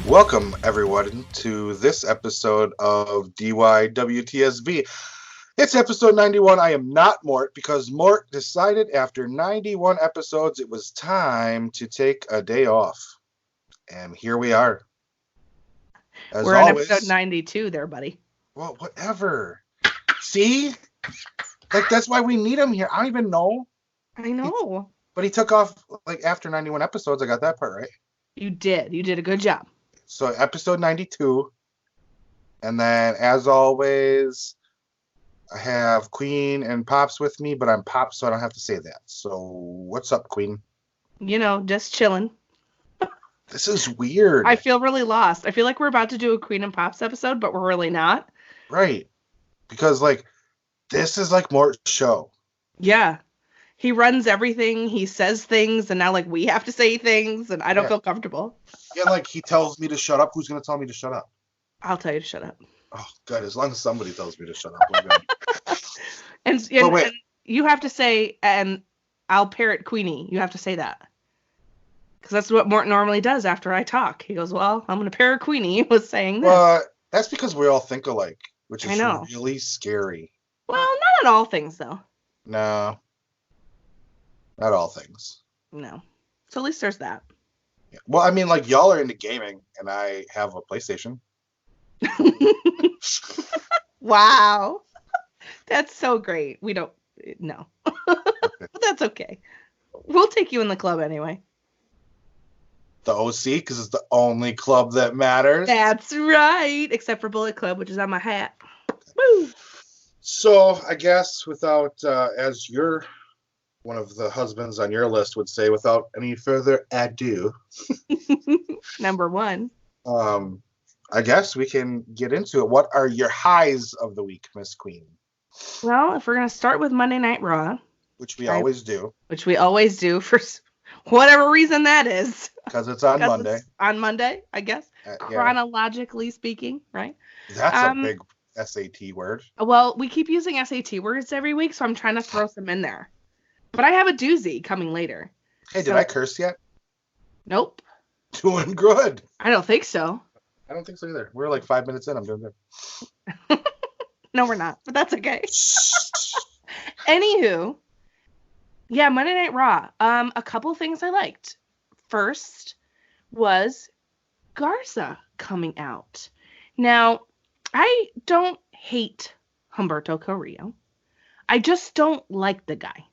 Welcome, everyone, to this episode of DYWTSB. It's episode 91. I am not Mort because Mort decided after 91 episodes it was time to take a day off. And here we are. As We're always, on episode 92 there, buddy. Well, whatever. See? Like, that's why we need him here. I don't even know. I know. But he took off, like, after 91 episodes. I got that part right. You did. You did a good job. So, episode 92. And then, as always, I have Queen and Pops with me, but I'm Pops, so I don't have to say that. So, what's up, Queen? You know, just chilling. This is weird. I feel really lost. I feel like we're about to do a Queen and Pops episode, but we're really not. Right. Because, like, this is like Mort's show. Yeah. He runs everything. He says things, and now, like, we have to say things, and I don't feel comfortable. Yeah, like, he tells me to shut up. Who's going to tell me to shut up? I'll tell you to shut up. Oh, good. As long as somebody tells me to shut up, we're good. and you have to say, and I'll parrot Queenie. You have to say that. Because that's what Mort normally does after I talk. He goes, well, I'm going to parrot Queenie was saying this. Well, that's because we all think alike, which is I know. really scary. Well, not at all things, though. No. Not all things. No. So at least there's that. Yeah. Well, I mean, like, y'all are into gaming, and I have a PlayStation. Wow. That's so great. We don't, no. But that's okay. We'll take you in the club anyway. The OC, because it's the only club that matters. That's right. Except for Bullet Club, which is on my hat. Woo! So, I guess without, as you're one of the husbands on your list would say, without any further ado. Number one. I guess we can get into it. What are your highs of the week, Miss Queen? Well, if we're going to start with Monday Night Raw. Which we always do. Which we always do for whatever reason that is. Because it's on Monday. It's on Monday, I guess. Chronologically speaking, right? That's a big SAT word. Well, we keep using SAT words every week, so I'm trying to throw some in there. But I have a doozy coming later. Hey, did I curse yet? Nope. Doing good. I don't think so. I don't think so either. We're like 5 minutes in. I'm doing good. No, we're not. But that's okay. Anywho, yeah, Monday Night Raw. A couple things I liked. First was Garza coming out. Now, I don't hate Humberto Carrillo. I just don't like the guy.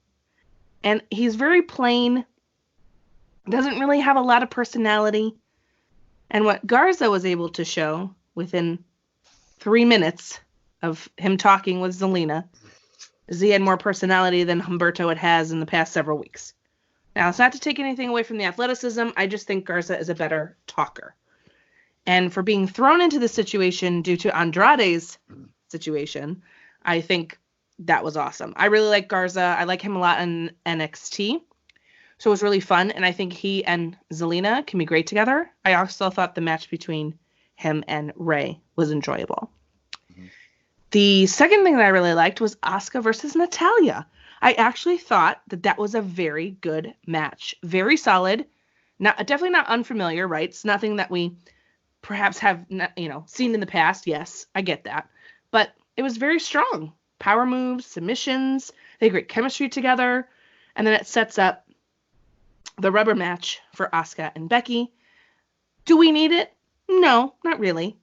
And he's very plain. Doesn't really have a lot of personality. And what Garza was able to show within 3 minutes of him talking with Zelina is he had more personality than Humberto has in the past several weeks. Now, it's not to take anything away from the athleticism. I just think Garza is a better talker. And for being thrown into the situation due to Andrade's situation, I think that was awesome. I really like Garza. I like him a lot in NXT. So it was really fun. And I think he and Zelina can be great together. I also thought the match between him and Ray was enjoyable. Mm-hmm. The second thing that I really liked was Asuka versus Natalya. I actually thought that was a very good match. Very solid. Definitely not unfamiliar, right? It's nothing that we perhaps have seen in the past. Yes, I get that. But it was very strong. Power moves, submissions. They had great chemistry together. And then it sets up the rubber match for Asuka and Becky. Do we need it? No, not really.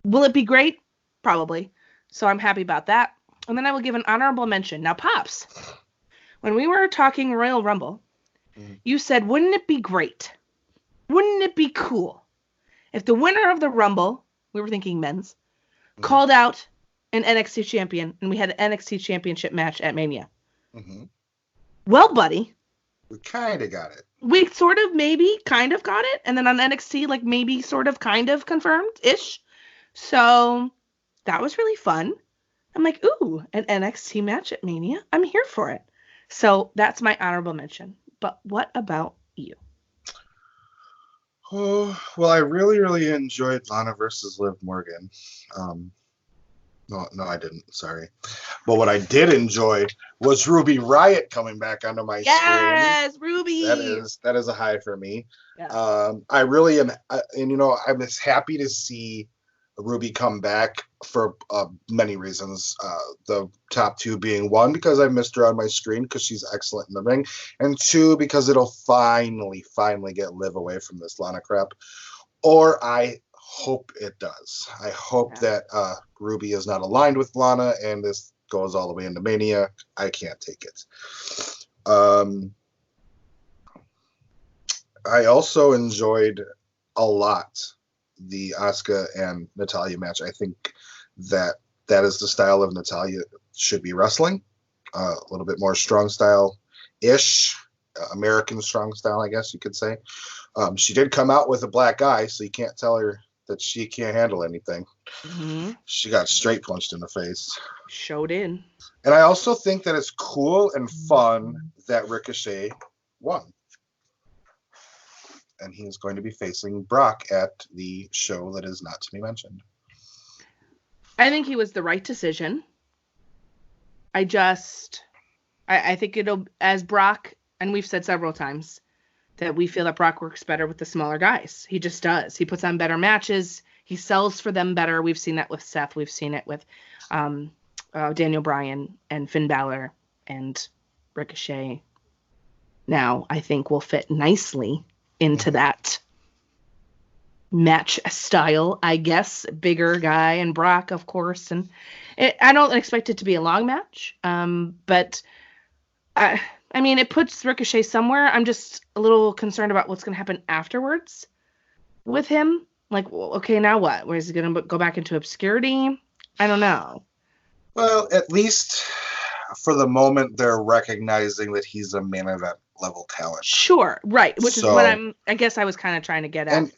Will it be great? Probably. So I'm happy about that. And then I will give an honorable mention. Now, Pops, when we were talking Royal Rumble, you said, wouldn't it be great? Wouldn't it be cool if the winner of the Rumble, we were thinking men's, called out an NXT champion and we had an NXT championship match at Mania? Mm-hmm. Well, buddy. We kind of got it. We sort of maybe kind of got it. And then on NXT, like maybe sort of kind of confirmed-ish. So that was really fun. I'm like, ooh, an NXT match at Mania? I'm here for it. So that's my honorable mention. But what about you? Oh, well, I really, really enjoyed Lana versus Liv Morgan. No, I didn't. Sorry. But what I did enjoy was Ruby Riott coming back onto my screen. Yes, Ruby. That is a high for me. Yeah. I really am, and I'm just happy to see Ruby come back for many reasons. The top two being, one, because I missed her on my screen because she's excellent in the ring, and two, because it'll finally get Liv away from this Lana crap. Or I hope it does. I hope that Ruby is not aligned with Lana and this goes all the way into Mania. I can't take it. I also enjoyed a lot the Asuka and Natalya match. I think that is the style of Natalya should be wrestling. A little bit more strong style-ish. American strong style, I guess you could say. She did come out with a black eye, so you can't tell her that she can't handle anything. Mm-hmm. She got straight punched in the face. Showed in. And I also think that it's cool and fun that Ricochet won. And he is going to be facing Brock at the show that is not to be mentioned. I think he was the right decision. I think it'll, as Brock, and we've said several times, that we feel that Brock works better with the smaller guys. He just does. He puts on better matches. He sells for them better. We've seen that with Seth. We've seen it with Daniel Bryan and Finn Balor and Ricochet. Now, I think will fit nicely into that match style, I guess. Bigger guy and Brock, of course. And I don't expect it to be a long match, but I mean, it puts Ricochet somewhere. I'm just a little concerned about what's going to happen afterwards with him. Like, well, okay, now what? Where is he going to go back into obscurity? I don't know. Well, at least for the moment, they're recognizing that he's a main event level talent. Sure, right. Which is what I guess I was kind of trying to get at.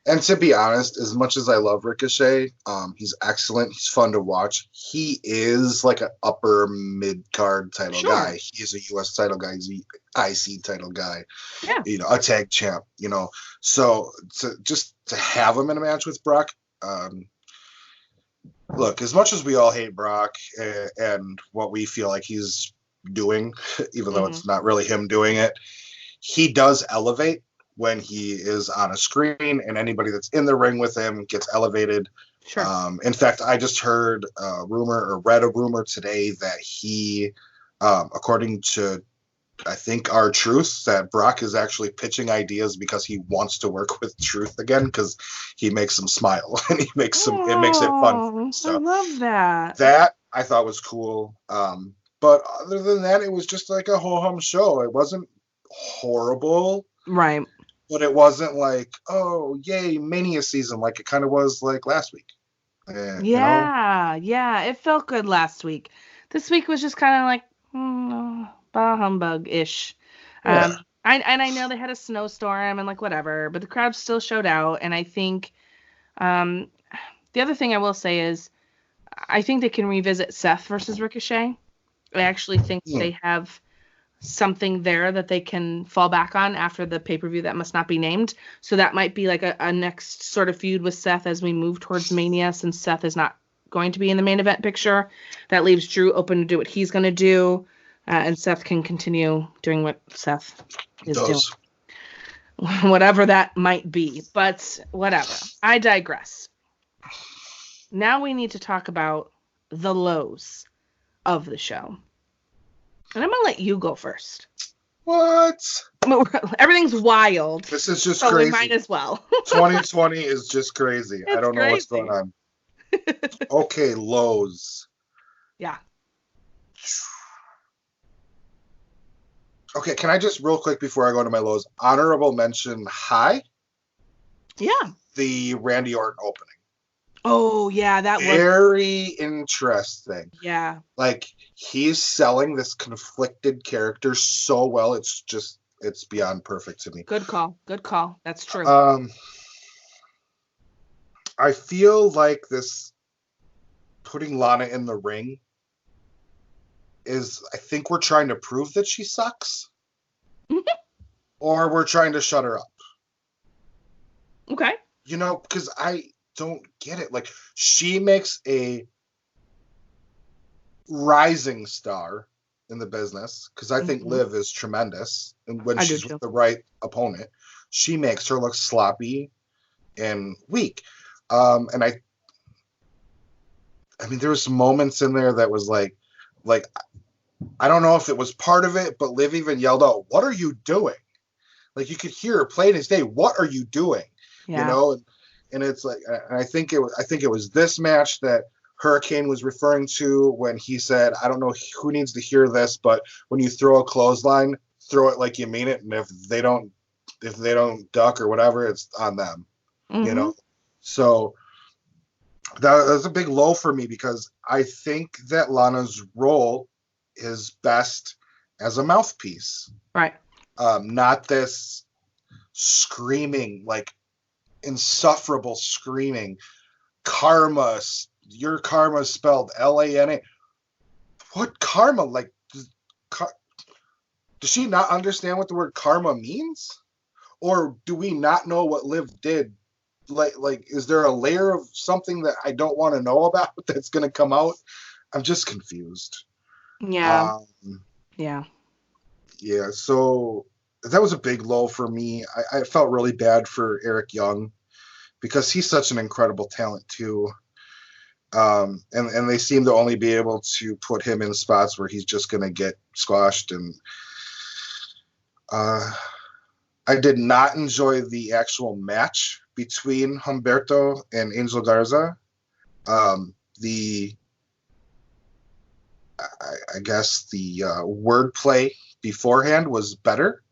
And to be honest, as much as I love Ricochet, he's excellent. He's fun to watch. He is like an upper mid-card title guy. He's a U.S. title guy. He's an IC title guy. Yeah. A tag champ, So just to have him in a match with Brock, look, as much as we all hate Brock and what we feel like he's doing, even though it's not really him doing it, he does elevate when he is on a screen, and anybody that's in the ring with him gets elevated. Sure. In fact, I just heard a rumor or read a rumor today that he, according to, I think, R-Truth, that Brock is actually pitching ideas because he wants to work with Truth again because he makes him smile and it makes it fun. So I love that. That I thought was cool. But other than that, it was just like a ho-hum show. It wasn't horrible. Right. But it wasn't like, oh, yay, Mania season, like it kind of was like last week. Yeah, it felt good last week. This week was just kind of like, bah humbug-ish. Yeah. I know they had a snowstorm and like whatever, but the crowd still showed out. And I think the other thing I will say is I think they can revisit Seth versus Ricochet. I actually think they have something there that they can fall back on after the pay-per-view that must not be named. So that might be like a next sort of feud with Seth as we move towards Mania, since Seth is not going to be in the main event picture. That leaves Drew open to do what he's going to do, and Seth can continue doing what Seth is doing. Whatever that might be, but whatever. I digress. Now we need to talk about the lows of the show. And I'm going to let you go first. What? Everything's wild. This is just so crazy. We might as well. 2020 is just crazy. I don't know what's going on. Okay, lows. Yeah. Okay, can I just real quick before I go to my lows, honorable mention high? Yeah. The Randy Orton opening. Oh, yeah, that was very interesting. Yeah. Like, he's selling this conflicted character so well, it's beyond perfect to me. Good call. That's true. I feel like this putting Lana in the ring is, I think we're trying to prove that she sucks. Or we're trying to shut her up. Okay. Because I don't get it. Like, she makes a rising star in the business, because I think Liv is tremendous, and when she's with the right opponent, she makes her look sloppy and weak. And I mean, there was some moments in there that was like I don't know if it was part of it, but Liv even yelled out, "What are you doing?" Like, you could hear her plain as day. What are you doing? Yeah. You know, and it's like, and I think it was this match that Hurricane was referring to when he said, "I don't know who needs to hear this, but when you throw a clothesline, throw it like you mean it, and if they don't duck or whatever, it's on them." You know, so that was a big low for me, because I think that Lana's role is best as a mouthpiece, right? Not this screaming, like insufferable screaming. Karma, your karma spelled Lana. What karma? Like, does she not understand what the word karma means, or do we not know what Liv did? Like, is there a layer of something that I don't want to know about that's going to come out? I'm just confused. Yeah. Yeah. So that was a big low for me. I felt really bad for Eric Young, because he's such an incredible talent too. And they seem to only be able to put him in spots where he's just going to get squashed. And I did not enjoy the actual match between Humberto and Angel Garza. I guess the wordplay beforehand was better,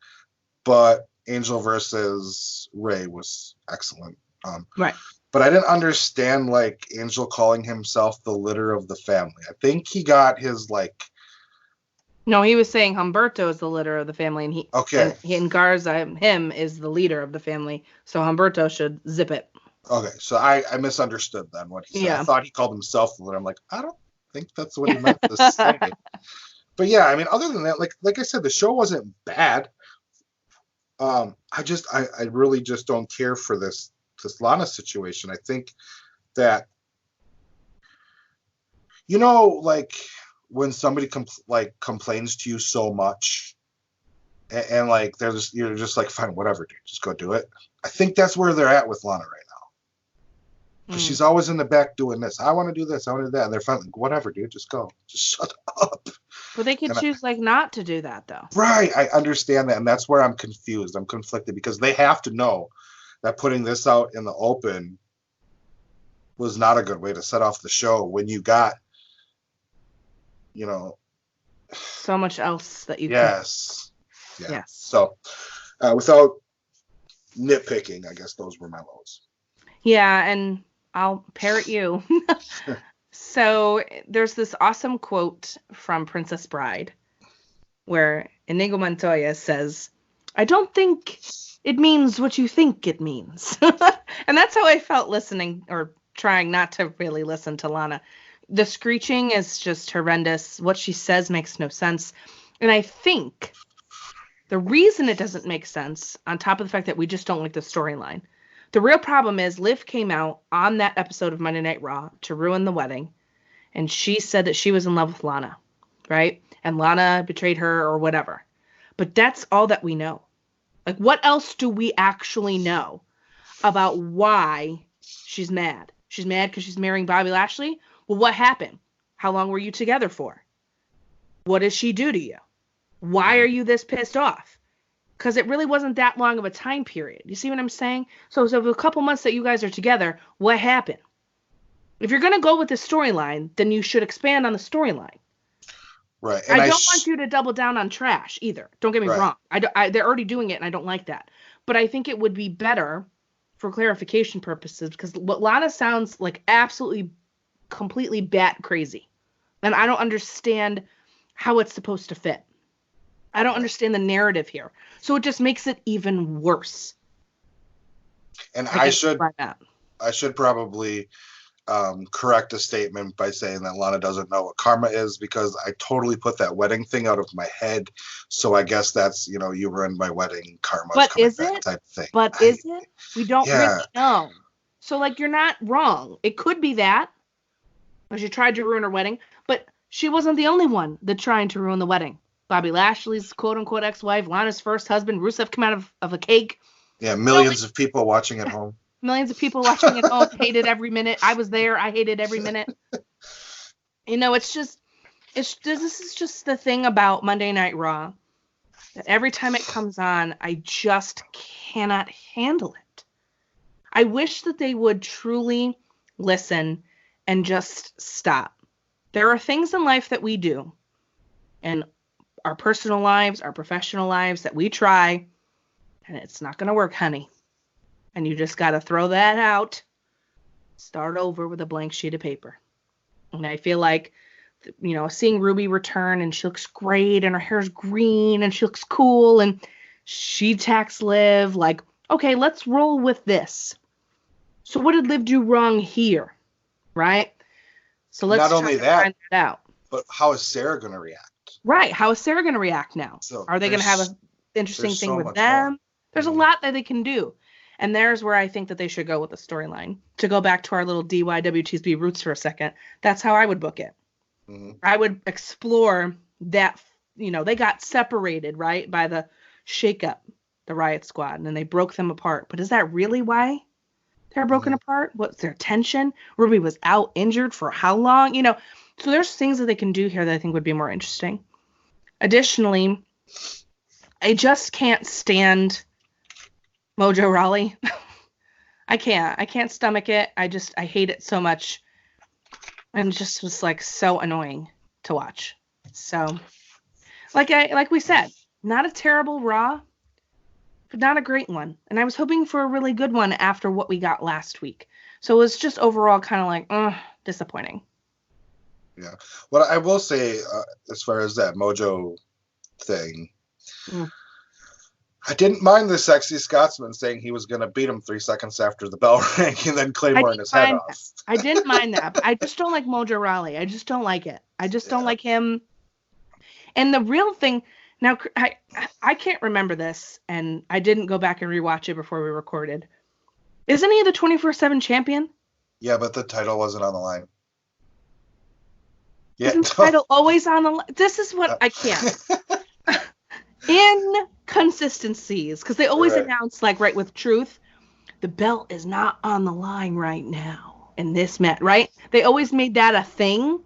but Angel versus Ray was excellent. Right. But I didn't understand, like, Angel calling himself the leader of the family. I think he got his, like... No, he was saying Humberto is the leader of the family, and and Garza, him, is the leader of the family. So Humberto should zip it. Okay, so I misunderstood then what he said. Yeah. I thought he called himself the leader. I'm like, I don't think that's what he meant to say. But yeah, I mean, other than that, like I said, the show wasn't bad. I really just don't care for this Lana situation. I think that, you know, like, when somebody complains to you so much, and like you're just like, fine, whatever, dude, just go do it. I think that's where they're at with Lana right now, because she's always in the back doing this. I want to do this, I want to do that, and they're finally like, whatever, dude, just go, just shut up. But they can choose not to do that, though. Right, I understand that, and that's where I'm confused. I'm conflicted, because they have to know that putting this out in the open was not a good way to set off the show when you got, you know, so much else that you Yes. So, without nitpicking, I guess those were my lows. Yeah, and I'll parrot you. So there's this awesome quote from Princess Bride where Inigo Montoya says, "I don't think it means what you think it means." And that's how I felt listening, or trying not to really listen to Lana. The screeching is just horrendous. What she says makes no sense. And I think the reason it doesn't make sense, on top of the fact that we just don't like the storyline, the real problem is Liv came out on that episode of Monday Night Raw to ruin the wedding, and she said that she was in love with Lana, right? And Lana betrayed her or whatever. But that's all that we know. Like, what else do we actually know about why she's mad? She's mad because she's marrying Bobby Lashley? Well, what happened? How long were you together for? What does she do to you? Why are you this pissed off? Because it really wasn't that long of a time period. You see what I'm saying? So a couple months that you guys are together, what happened? If you're going to go with the storyline, then you should expand on the storyline. Right. And I don't want you to double down on trash either. Don't get me wrong. They're already doing it, and I don't like that. But I think it would be better for clarification purposes, because what Lana sounds like absolutely, completely bat crazy. And I don't understand how it's supposed to fit. I don't understand the narrative here. So it just makes it even worse. And I should probably correct a statement by saying that Lana doesn't know what karma is, because I totally put that wedding thing out of my head. So I guess that's, you ruined my wedding, karma. But is it? Type thing. But is it? We don't really know. So, like, you're not wrong. It could be that, because you tried to ruin her wedding. But she wasn't the only one that trying to ruin the wedding. Bobby Lashley's quote-unquote ex-wife, Lana's first husband, Rusev come out of a cake. Yeah, millions of people watching at home. Millions of people watching at home hated every minute. I was there. I hated every minute. This is just the thing about Monday Night Raw. That every time it comes on, I just cannot handle it. I wish that they would truly listen and just stop. There are things in life that we do, and our personal lives, our professional lives, that we try, and it's not going to work, honey. And you just got to throw that out, start over with a blank sheet of paper. And I feel like, seeing Ruby return, and she looks great, and her hair's green, and she looks cool, and she attacks Liv, like, okay, let's roll with this. So what did Liv do wrong here? Right? So let's not only that, find that out. But how is Sarah going to react? Right. How is Sarah going to react now? So are they going to have an interesting thing with them? More. There's a lot that they can do. And there's where I think that they should go with the storyline. To go back to our little DYWTSB roots for a second, that's how I would book it. Mm-hmm. I would explore that, they got separated, right, by the shakeup, the Riot Squad, and then they broke them apart. But is that really why they're broken apart? What's their tension? Ruby was out injured for how long? So there's things that they can do here that I think would be more interesting. Additionally, I just can't stand Mojo Rawley. I can't stomach it. I hate it so much. And it just was like so annoying to watch. So like we said, not a terrible Raw, but not a great one. And I was hoping for a really good one after what we got last week. So it was just overall kind of like, disappointing. Yeah. Well, I will say, as far as that Mojo thing, I didn't mind the sexy Scotsman saying he was going to beat him 3 seconds after the bell rang and then Claymore his head off. I didn't mind that, but I just don't like Mojo Rawley. I just don't like it. I just don't like him. And the real thing, now I can't remember this, and I didn't go back and rewatch it before we recorded. Isn't he the 24/7 champion? Yeah, but the title wasn't on the line. Yeah, isn't the title always on the line? This is what I can't. Inconsistencies, because they always announce, like, right, with Truth, the belt is not on the line right now in this match, right? They always made that a thing.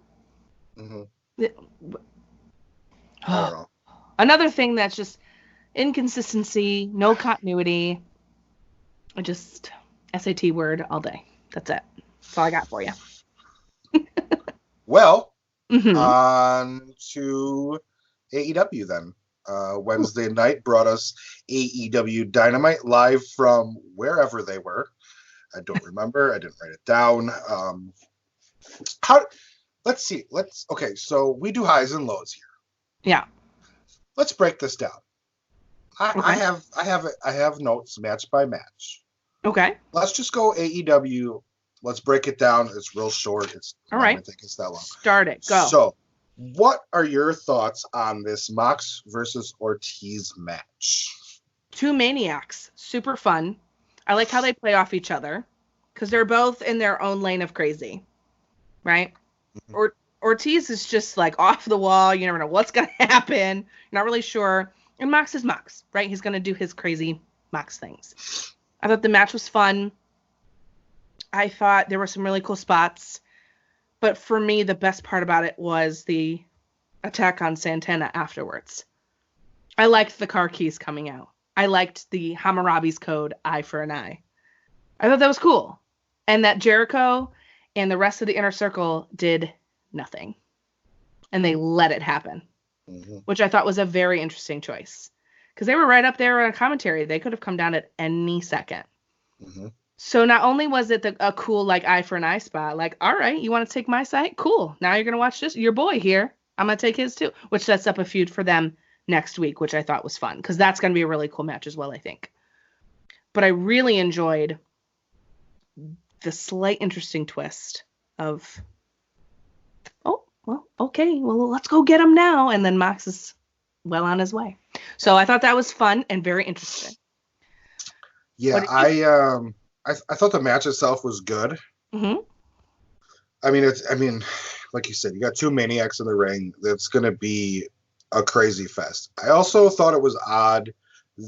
Mm-hmm. I don't know. Another thing that's just inconsistency, no continuity. I just SAT word all day. That's it. That's all I got for you. Well, on to AEW then. Wednesday night brought us AEW Dynamite live from wherever they were. I don't remember. I didn't write it down. Let's see. Okay, so we do highs and lows here. Yeah. Let's break this down. I have notes match by match. Okay. Let's just go AEW. Let's break it down. It's real short. All right. I don't think it's that long. Start it. Go. So, what are your thoughts on this Mox versus Ortiz match? Two maniacs. Super fun. I like how they play off each other because they're both in their own lane of crazy, right? Mm-hmm. Ortiz is just like off the wall. You never know what's going to happen. You're not really sure. And Mox is Mox, right? He's going to do his crazy Mox things. I thought the match was fun. I thought there were some really cool spots. But for me, the best part about it was the attack on Santana afterwards. I liked the car keys coming out. I liked the Hammurabi's code, eye for an eye. I thought that was cool. And that Jericho and the rest of the Inner Circle did nothing. And they let it happen. Mm-hmm. Which I thought was a very interesting choice. Because they were right up there on a commentary. They could have come down at any second. Mm-hmm. So not only was it a cool, like, eye for an eye spot, like, all right, you want to take my side? Cool. Now you're going to watch this. Your boy here. I'm going to take his too. Which sets up a feud for them next week, which I thought was fun. Because that's going to be a really cool match as well, I think. But I really enjoyed the slight interesting twist of, oh, well, okay, well, let's go get him now. And then Mox is well on his way. So I thought that was fun and very interesting. Yeah, I thought the match itself was good. Mm-hmm. I mean, like you said, you got two maniacs in the ring. That's going to be a crazy fest. I also thought it was odd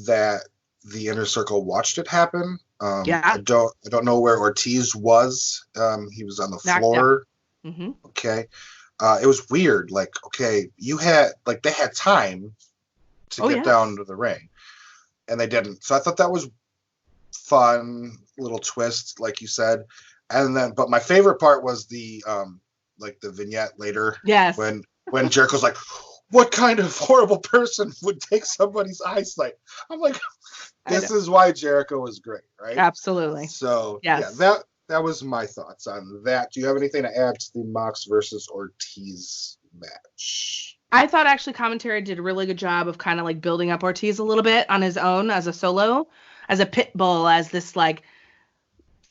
that the Inner Circle watched it happen. I don't know where Ortiz was. He was on the floor. Mm-hmm. Okay. It was weird. Like, okay, they had time to get down to the ring, and they didn't. So I thought that was fun, little twist, like you said. And then, but my favorite part was the vignette later. Yes. When Jericho's like, what kind of horrible person would take somebody's eyesight? I'm like, this is why Jericho was great, right? Absolutely. So yes. Yeah, that was my thoughts on that. Do you have anything to add to the Mox versus Ortiz match? I thought actually commentary did a really good job of kind of like building up Ortiz a little bit on his own as a solo, as a pit bull, as this like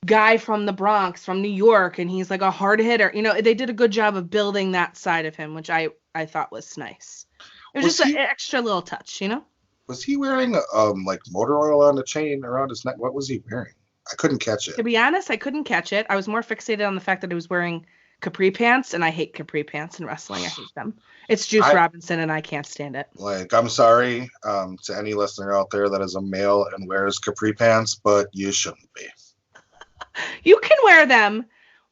guy from the Bronx, from New York, and he's like a hard hitter. You know, they did a good job of building that side of him, which I thought was nice. It was just an extra little touch, you know? Was he wearing like motor oil on the chain around his neck? What was he wearing? I couldn't catch it. To be honest, I couldn't catch it. I was more fixated on the fact that he was wearing capri pants, and I hate capri pants in wrestling. I hate them. It's Juice Robinson, and I can't stand it. Like, I'm sorry to any listener out there that is a male and wears capri pants, but you shouldn't be. You can wear them,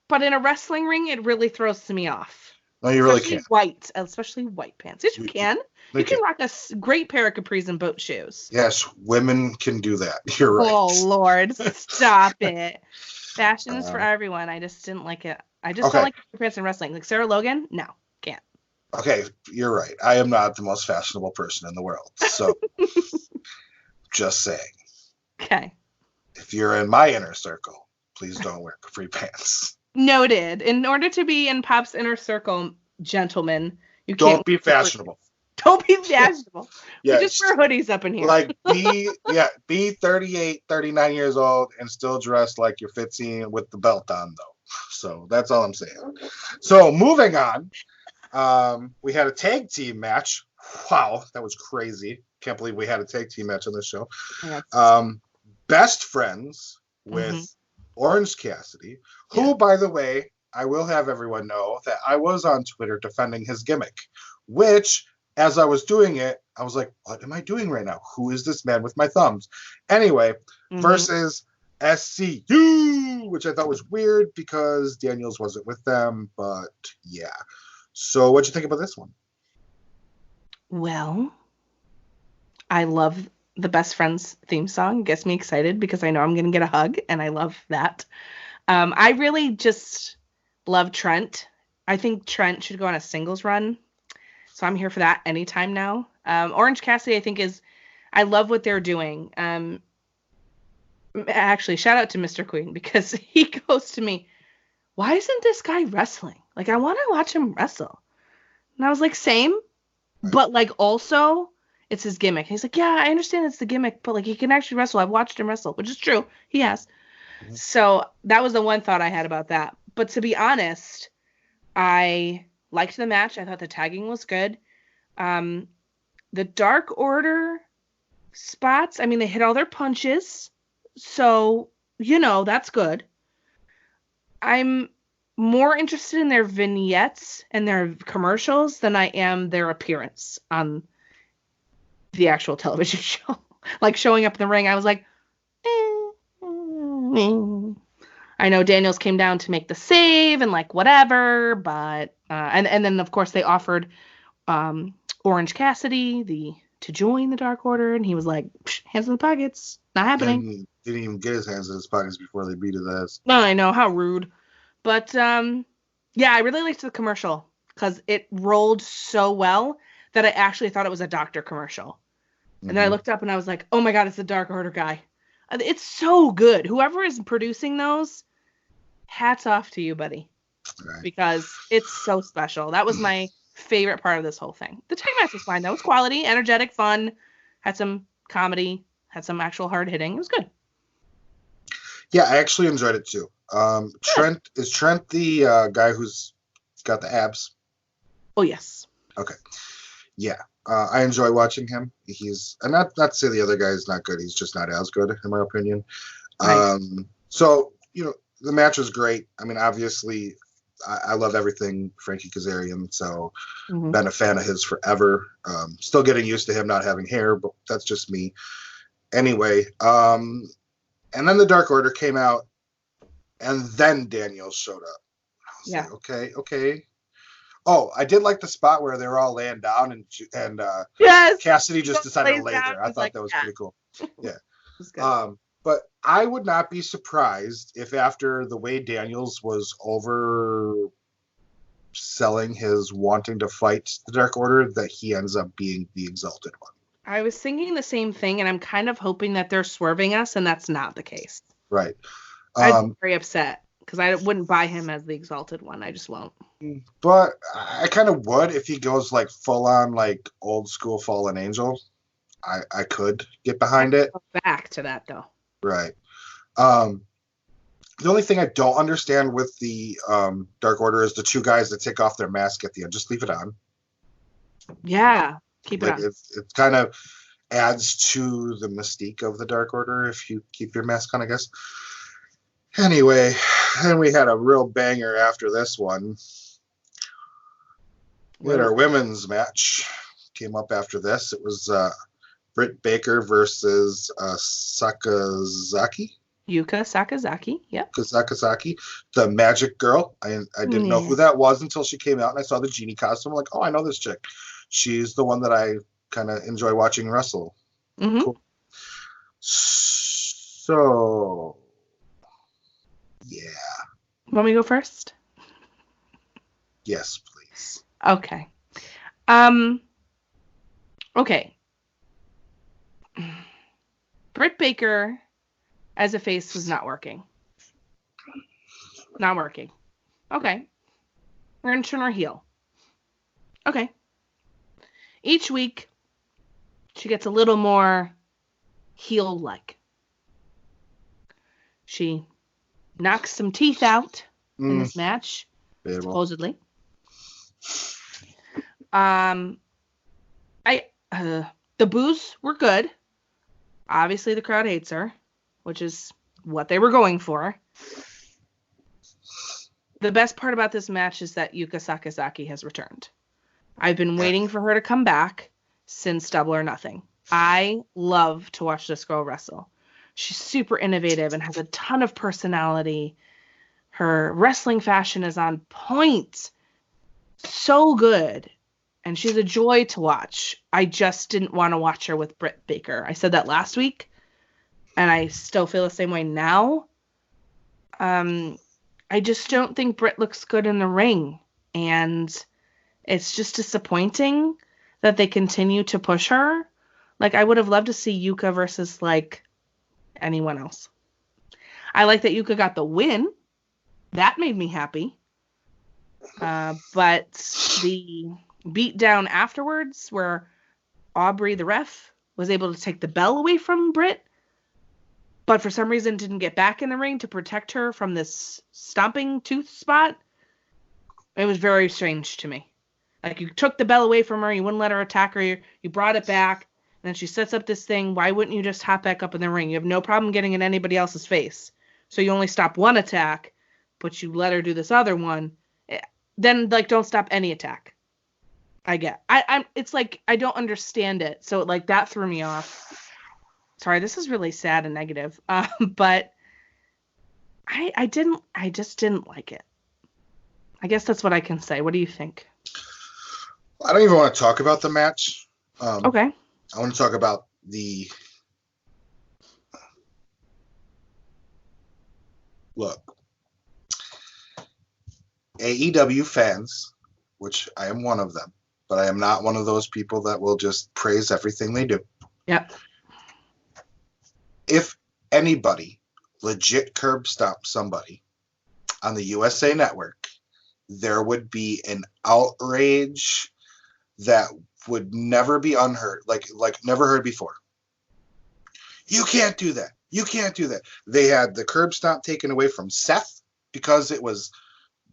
but in a wrestling ring, it really throws me off. No, you really can't. Especially white pants. Yes, you can. You can rock a great pair of capris and boat shoes. Yes, women can do that. You're right. Oh, Lord. Stop it. Fashion is for everyone. I just didn't like it. I just don't like capri pants in wrestling. Like Sarah Logan? No, can't. Okay, you're right. I am not the most fashionable person in the world. So, just saying. Okay. If you're in my inner circle, please don't wear capri pants. Noted. In order to be in Pop's inner circle, gentlemen, you don't can't be fashionable. Don't be fashionable. Yeah, just wear hoodies up in here. Like be 38, 39 years old and still dressed like you're 15 with the belt on though. So that's all I'm saying. So moving on, we had a tag team match. Wow, that was crazy. Can't believe we had a tag team match on this show. Best Friends with Orange Cassidy, who, by the way, I will have everyone know that I was on Twitter defending his gimmick, which, as I was doing it, I was like, what am I doing right now? Who is this man with my thumbs? Anyway, versus SCU, which I thought was weird because Daniels wasn't with them, but yeah. So what'd you think about this one? Well, I love the Best Friends theme song. It gets me excited because I know I'm going to get a hug, and I love that. I really just love Trent. I think Trent should go on a singles run. So I'm here for that anytime now. Orange Cassidy, I think, I love what they're doing. Actually, shout out to Mr. Queen because he goes to me, why isn't this guy wrestling? Like, I want to watch him wrestle. And I was like, same. But, like, also, it's his gimmick. He's like, yeah, I understand it's the gimmick, but, like, he can actually wrestle. I've watched him wrestle, which is true. He has. Mm-hmm. So that was the one thought I had about that. But to be honest, I liked the match. I thought the tagging was good. The Dark Order spots, I mean, they hit all their punches. So, you know, that's good. I'm more interested in their vignettes and their commercials than I am their appearance on the actual television show. Like showing up in the ring, I was like, I know Daniels came down to make the save and like whatever, but and then of course they offered Orange Cassidy to join the Dark Order, and he was like, hands in the pockets, not happening. Didn't even get his hands in his pockets before they beat his ass. No, I know, how rude. But yeah, I really liked the commercial because it rolled so well that I actually thought it was a doctor commercial. And then I looked up and I was like, oh my God, it's the Dark Order guy. It's so good. Whoever is producing those, hats off to you, buddy. Right. Because it's so special. That was my favorite part of this whole thing. The tag match was fine, though. It was quality, energetic, fun, had some comedy, had some actual hard hitting. It was good. Yeah, I actually enjoyed it too. Trent, is Trent the guy who's got the abs? Oh, yes. Okay. Yeah. I enjoy watching him. He's not to say the other guy is not good. He's just not as good, in my opinion. Right. So, you know, the match was great. I mean, obviously, I love everything Frankie Kazarian, so Mhm. been a fan of his forever. Still getting used to him not having hair, but that's just me. Anyway, and then the Dark Order came out, and then Daniels showed up. I was Yeah. like, okay. Oh, I did like the spot where they were all laying down and Yes. Cassidy just decided to Lays lay down, there. I he's thought like, that was yeah. pretty cool. Yeah. It was good. But I would not be surprised if after the way Daniels was overselling his wanting to fight the Dark Order, that he ends up being the Exalted One. I was thinking the same thing, and I'm kind of hoping that they're swerving us, and that's not the case. Right. I'd be very upset because I wouldn't buy him as the Exalted One. I just won't. But I kind of would if he goes like full on like old school Fallen Angel. I could get behind it. Back to that though. Right. The only thing I don't understand with the Dark Order is the two guys that take off their mask at the end. Just leave it on. Yeah, keep it on. It kind of adds to the mystique of the Dark Order if you keep your mask on, I guess. Anyway, then we had a real banger after this one. We had our women's match. Came up after this. It was Britt Baker versus Sakazaki. Yuka Sakazaki. Yep. Sakazaki, the Magic Girl. I didn't know who that was until she came out and I saw the genie costume. I'm like, oh, I know this chick. She's the one that I kind of enjoy watching wrestle. Mm-hmm. Cool. So, yeah. Want me to go first? Yes, please. Okay. Okay. Britt Baker as a face was not working. Not working. Okay. We're going to turn her heel. Okay. Each week, she gets a little more heel-like. She knocks some teeth out in this match, supposedly. The boos were good. Obviously, the crowd hates her, which is what they were going for. The best part about this match is that Yuka Sakazaki has returned. I've been waiting for her to come back since Double or Nothing. I love to watch this girl wrestle. She's super innovative and has a ton of personality. Her wrestling fashion is on point. So good. And she's a joy to watch. I just didn't want to watch her with Britt Baker. I said that last week, and I still feel the same way now. I just don't think Britt looks good in the ring. And it's just disappointing that they continue to push her. Like, I would have loved to see Yuka versus, like, anyone else. I like that Yuka got the win. That made me happy. But the beat down afterwards, where Aubrey, the ref, was able to take the bell away from Britt, but for some reason didn't get back in the ring to protect her from this stomping tooth spot, it was very strange to me. Like, you took the bell away from her, you wouldn't let her attack her, you brought it back, and then she sets up this thing. Why wouldn't you just hop back up in the ring? You have no problem getting in anybody else's face. So you only stop one attack, but you let her do this other one. Then, like, don't stop any attack. It's like, I don't understand it. So, like, that threw me off. Sorry, this is really sad and negative. But I just didn't like it. I guess that's what I can say. What do you think? I don't even want to talk about the match. Okay. I want to talk about the... Look. AEW fans, which I am one of them, but I am not one of those people that will just praise everything they do. Yep. If anybody legit curb stomp somebody on the USA Network, there would be an outrage that would never be unheard, like never heard before. You can't do that. You can't do that. They had the curb stomp taken away from Seth because it was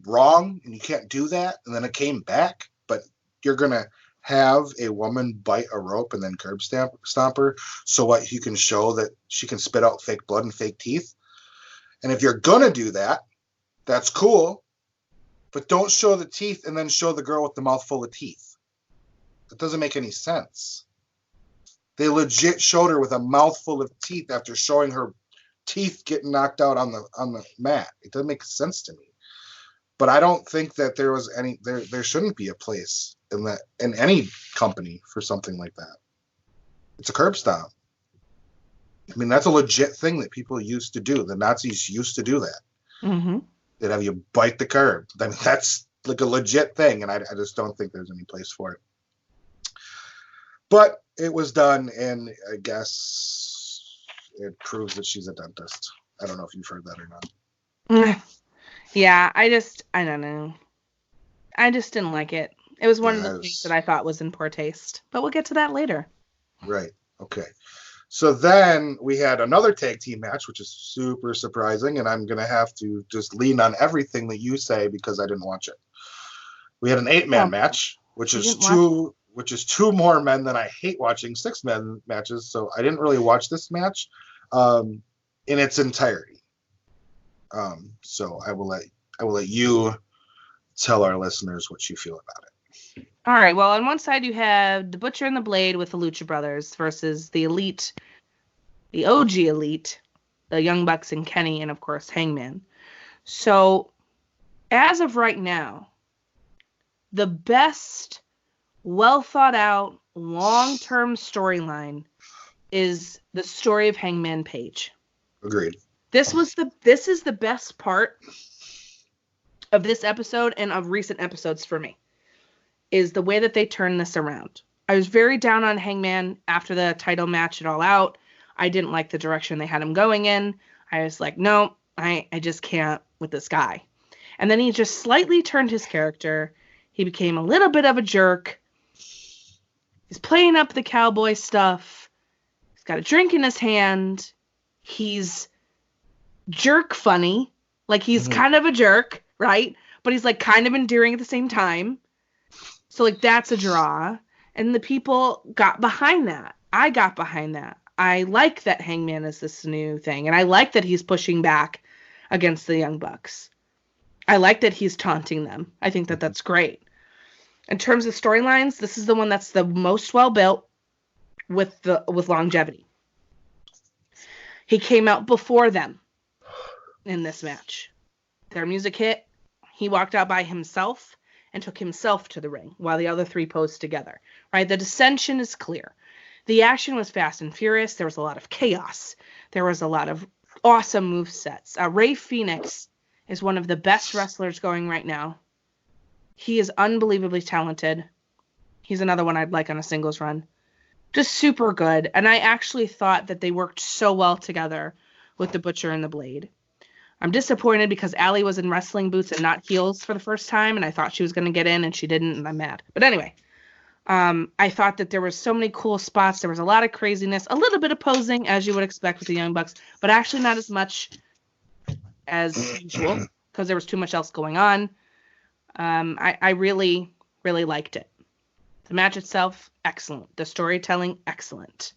wrong and you can't do that, and then it came back. But you're gonna have a woman bite a rope and then curb stomp her, so what, you can show that she can spit out fake blood and fake teeth. And if you're gonna do that, that's cool, But don't show the teeth and then show the girl with the mouth full of teeth. That doesn't make any sense. They legit showed her with a mouthful of teeth after showing her teeth getting knocked out on the mat. It doesn't make sense to me. But I don't think that there was any there shouldn't be a place in any company for something like that. It's a curb stomp. I mean, that's a legit thing that people used to do. The Nazis used to do that. Mm-hmm. They'd have you bite the curb. I mean, that's like a legit thing, and I just don't think there's any place for it. But it was done, and I guess it proves that she's a dentist. I don't know if you've heard that or not. Yeah, I don't know. I just didn't like it. It was one of the things that I thought was in poor taste. But we'll get to that later. Right. Okay. So then we had another tag team match, which is super surprising, and I'm going to have to just lean on everything that you say because I didn't watch it. We had an 8-man match, which is two more men than I hate watching 6-man matches, so I didn't really watch this match in its entirety. So I will let you tell our listeners what you feel about it. All right. Well, on one side you have the Butcher and the Blade with the Lucha Brothers versus the Elite, the OG Elite, the Young Bucks and Kenny, and of course Hangman. So, as of right now, the best, well thought out, long-term storyline is the story of Hangman Page. Agreed. This is the best part of this episode and of recent episodes for me, is the way that they turn this around. I was very down on Hangman after the title match at All Out. I didn't like the direction they had him going in. I was like, no, I just can't with this guy. And then he just slightly turned his character. He became a little bit of a jerk. He's playing up the cowboy stuff. He's got a drink in his hand. He's jerk funny. Like, he's kind of a jerk, right? But he's, like, kind of endearing at the same time. So, like, that's a draw. And the people got behind that. I got behind that. I like that Hangman is this new thing. And I like that he's pushing back against the Young Bucks. I like that he's taunting them. I think that that's great. In terms of storylines, this is the one that's the most well built with longevity. He came out before them in this match. Their music hit. He walked out by himself and took himself to the ring while the other three posed together. Right? The dissension is clear. The action was fast and furious. There was a lot of chaos. There was a lot of awesome movesets. Rey Fenix is one of the best wrestlers going right now. He is unbelievably talented. He's another one I'd like on a singles run. Just super good. And I actually thought that they worked so well together with the Butcher and the Blade. I'm disappointed because Allie was in wrestling boots and not heels for the first time, and I thought she was going to get in, and she didn't, and I'm mad. But anyway, I thought that there was so many cool spots. There was a lot of craziness, a little bit of posing, as you would expect with the Young Bucks, but actually not as much as usual because there was too much else going on. I really, really liked it. The match itself, excellent. The storytelling, excellent.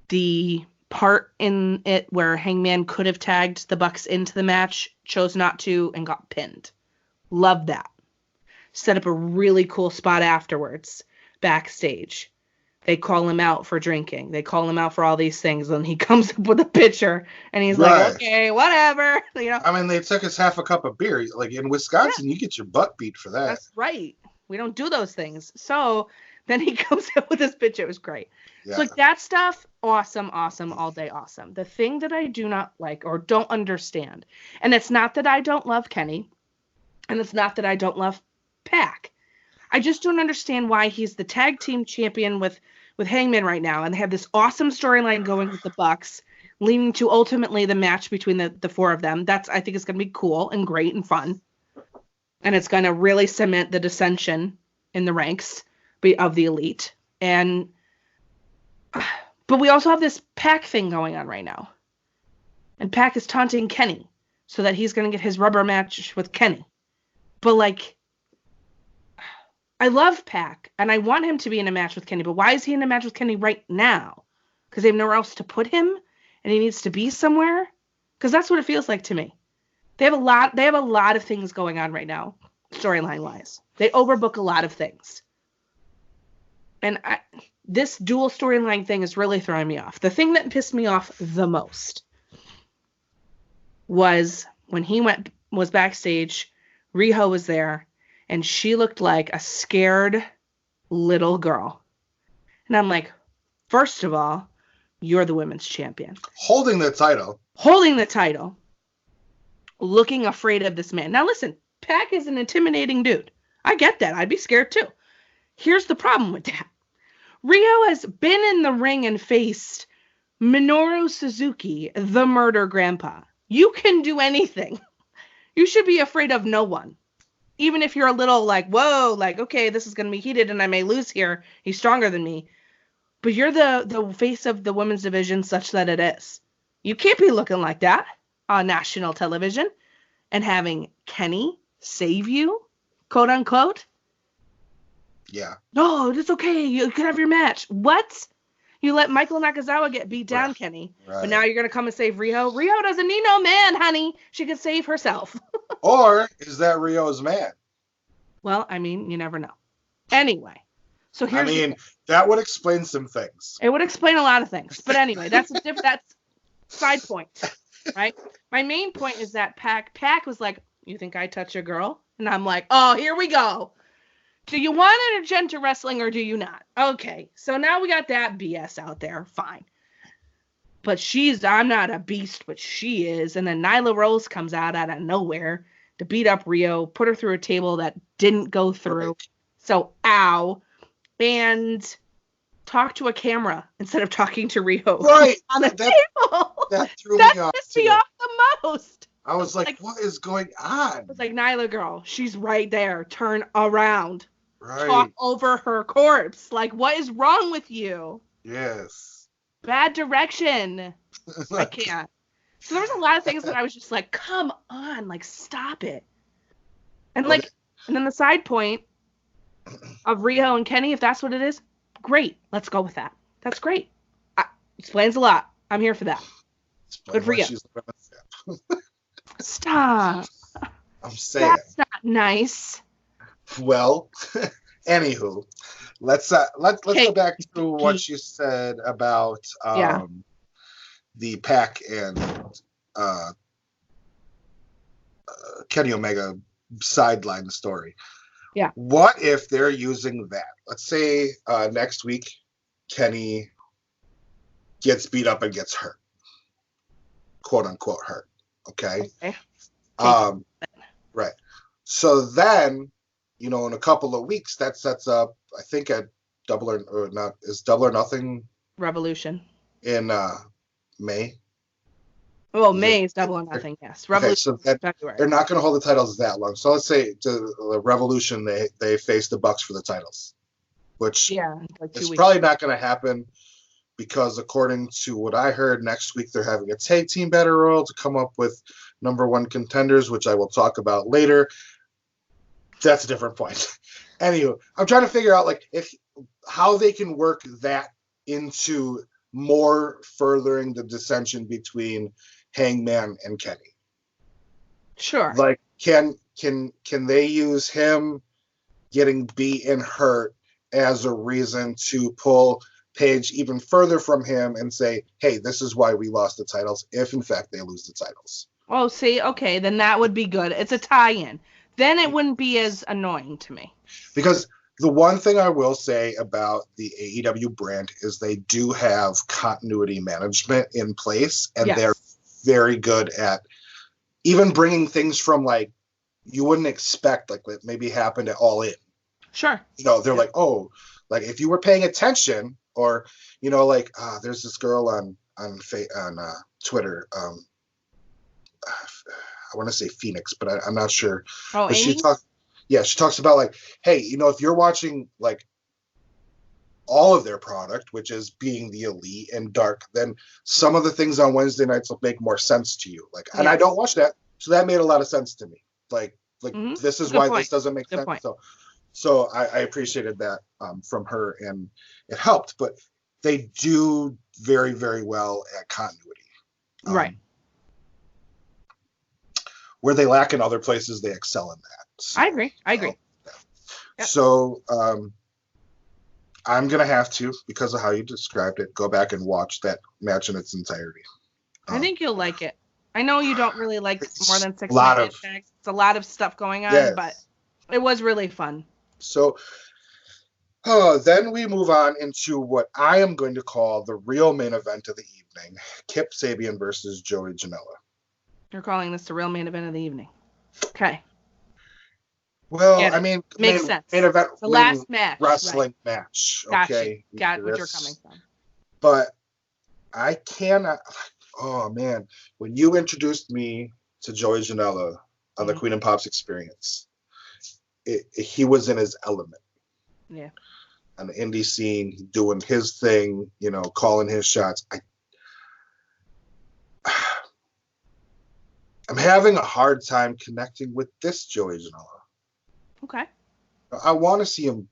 The part in it where Hangman could have tagged the Bucks into the match, chose not to, and got pinned. Loved that. Set up a really cool spot afterwards, backstage. They call him out for drinking. They call him out for all these things, and he comes up with a pitcher, and he's like, okay, whatever. You know. I mean, they took us half a cup of beer. Like, in Wisconsin, you get your butt beat for that. That's right. We don't do those things. So then he comes up with this pitch. It was great. Yeah. So, like, that stuff, awesome, all day awesome. The thing that I do not like or don't understand, and it's not that I don't love Kenny, and it's not that I don't love Pac. I just don't understand why he's the tag team champion with Hangman right now, and they have this awesome storyline going with the Bucks, leading to ultimately the match between the four of them. I think it's going to be cool and great and fun. And it's going to really cement the dissension in the ranks of the Elite. But we also have this Pac thing going on right now. And Pac is taunting Kenny so that he's going to get his rubber match with Kenny. But, like, I love Pac, and I want him to be in a match with Kenny, but why is he in a match with Kenny right now? Because they have nowhere else to put him, and he needs to be somewhere? Because that's what it feels like to me. They have a lot of things going on right now, storyline wise. They overbook a lot of things. And this dual storyline thing is really throwing me off. The thing that pissed me off the most was when he was backstage, Riho was there, and she looked like a scared little girl. And I'm like, first of all, you're the women's champion. Holding the title. Looking afraid of this man. Now listen, Pac is an intimidating dude. I get that. I'd be scared too. Here's the problem with that. Riho has been in the ring and faced Minoru Suzuki, the murder grandpa. You can do anything. You should be afraid of no one. Even if you're a little like, whoa, like, okay, this is going to be heated and I may lose here. He's stronger than me. But you're the face of the women's division such that it is. You can't be looking like that on national television and having Kenny save you, quote unquote. Yeah. No, it's okay. You can have your match. What? You let Michael Nakazawa get beat down, right. Kenny. Right. But now you're going to come and save Riho? Riho doesn't need no man, honey. She can save herself. Or is that Rio's man? Well, I mean, you never know. Anyway. So here's that would explain some things. It would explain a lot of things. But anyway, that's side point, right? My main point is that Pac was like, you think I touch a girl? And I'm like, oh, here we go. Do you want an agenda wrestling or do you not? Okay, so now we got that BS out there. Fine. But I'm not a beast, but she is. And then Nyla Rose comes out of nowhere to beat up Riho, put her through a table that didn't go through. Right. So, ow. And talk to a camera instead of talking to Riho. Right. On the table. That threw me off. That pissed me off the most. I was like, what is going on? It was like, Nyla girl, she's right there. Turn around. Right. Talk over her corpse. Like, what is wrong with you? Yes. Bad direction. I can't. So there was a lot of things that I was just like, come on, like, stop it. And like, and then the side point of Riho and Kenny, if that's what it is, great. Let's go with that. That's great. Explains a lot. I'm here for that. Good for you. Stop. I'm saying. That's not nice. Well, anywho, let's go back to what you said about the Pac and Kenny Omega sideline story. Yeah. What if they're using that? Let's say next week Kenny gets beat up and gets hurt, quote unquote hurt. Okay. Right. So then, in a couple of weeks, that sets up, I think, at Double or Nothing Revolution in May. Well, May is Double or Nothing, yes. Revolution. Okay, so they're not going to hold the titles that long. So let's say to the Revolution, they face the Bucks for the titles, which is probably not going to happen because according to what I heard, next week they're having a tag team battle royal to come up with number one contenders, which I will talk about later. That's a different point. Anyway, I'm trying to figure out how they can work that into more furthering the dissension between Hangman and Kenny. Sure. Like, can they use him getting beat and hurt as a reason to pull Paige even further from him and say, hey, this is why we lost the titles, if in fact they lose the titles? Oh, see, okay, then that would be good. It's a tie-in. Then it wouldn't be as annoying to me. Because the one thing I will say about the AEW brand is they do have continuity management in place, and they're very good at even bringing things from you wouldn't expect, that maybe happened at All In. Sure. They're like, oh, if you were paying attention, or there's this girl on Twitter. I want to say Phoenix, but I'm not sure. Oh, but Amy? She talks about hey, if you're watching all of their product, which is being the Elite and Dark, then some of the things on Wednesday nights will make more sense to you. And I don't watch that, so that made a lot of sense to me. This is why this doesn't make sense. So I appreciated that from her, and it helped. But they do very, very well at continuity. Right. where they lack in other places, they excel in that. So, I agree. Yeah. Yep. So I'm going to have to, because of how you described it, go back and watch that match in its entirety. I think you'll like it. I know you don't really like more than 6 minute tags. It's a lot of stuff going on, but it was really fun. So then we move on into what I am going to call the real main event of the evening. Kip Sabian versus Joey Janela. You're calling this the real main event of the evening. Okay. Well, I mean, makes sense. Main event, the last match, wrestling match. Okay, got what you're coming from. But I cannot. Oh man, when you introduced me to Joey Janela on the Queen and Pops Experience, he was in his element. Yeah. On the indie scene, doing his thing, calling his shots. I'm having a hard time connecting with this Joey Janela. Okay. I want to see him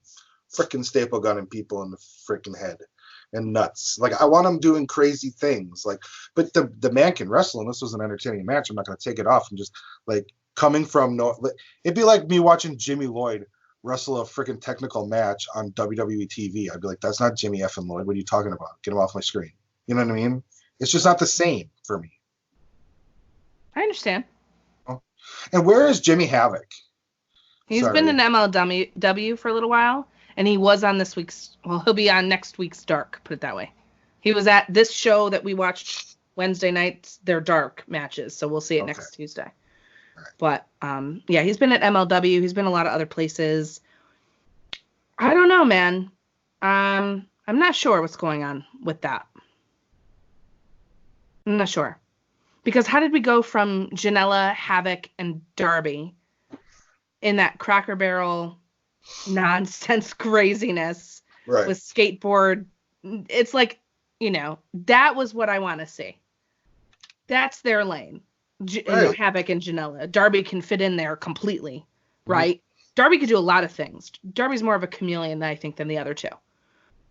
frickin' staple gunning people in the frickin' head and nuts. Like, I want him doing crazy things. Like, but the man can wrestle, and this was an entertaining match. I'm not going to take it off and just, like, coming from it'd be like me watching Jimmy Lloyd wrestle a frickin' technical match on WWE TV. I'd be like, that's not Jimmy effing Lloyd. What are you talking about? Get him off my screen. You know what I mean? It's just not the same for me. I understand. And where is Jimmy Havoc? He's been in MLW for a little while, and he was on he'll be on next week's Dark, put it that way. He was at this show that we watched Wednesday nights, their Dark matches, so we'll see it next Tuesday. Right. But, he's been at MLW. He's been a lot of other places. I don't know, man. I'm not sure what's going on with that. I'm not sure. Because how did we go from Janela, Havoc, and Darby in that Cracker Barrel nonsense craziness with skateboard? It's like, that was what I want to see. That's their lane. Havoc and Janela. Darby can fit in there completely, right? Mm-hmm. Darby could do a lot of things. Darby's more of a chameleon, I think, than the other two.